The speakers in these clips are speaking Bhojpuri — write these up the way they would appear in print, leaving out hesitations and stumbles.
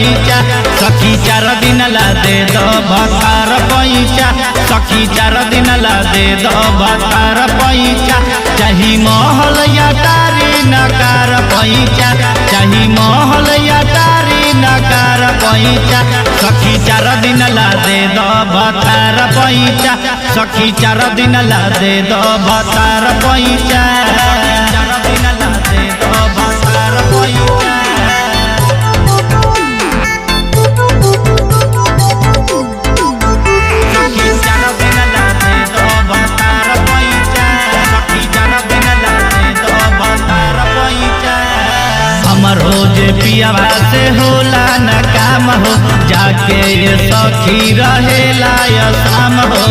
पैचा सखी 4 दिन ला दे दो भतार पैचा सखी 4 दिन ला दे दो भतार पैचा चाही महल या तारी नकार पैचा चाही महल या तारी नकार पैचा सखी 4 दिन ला दे दो भतार पैचा सखी 4 दिन ला दे दो भतार पैचा 4 दिन ला दे दो भतार पैचा रोज पियावा से होला न काम हो जाके ये सखी रहेला या शाम हो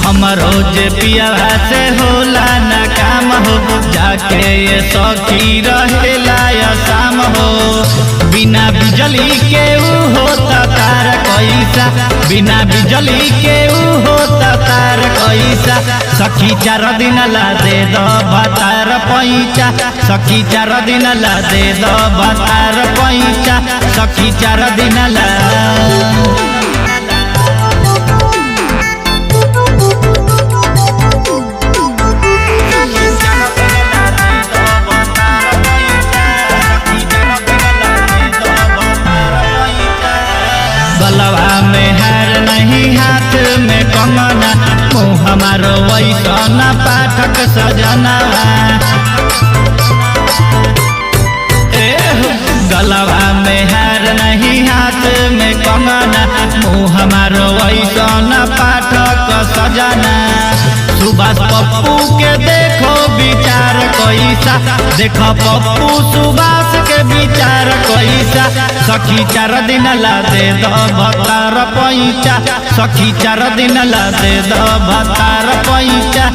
हम रोज पियावा से होला न काम हो जाके ये सखी रहेला या शाम हो बिना बिजली के होता तार कैसा बिना बिजली के होता तार कैसा सखी 4 दिन ला दे दो भतार पैचा सखी 4 दिन ला दे दो भतार पैचा सखी 4 दिन ला गलवा में हार नहीं हाथ में कंगना मुँह हमारो वैसा पाठक सजना गलवा में हार नहीं हाथ में कंगना मुँह हमारो वैसा पाठक सजना सुभाष पप्पू के देखो विचार कैसा देखो पप्पू सुभाष के विचार कैसा सखी 4 दिन ला दे दो भतार पैचा सखी 4 दिन ला दे दो भतार पैचा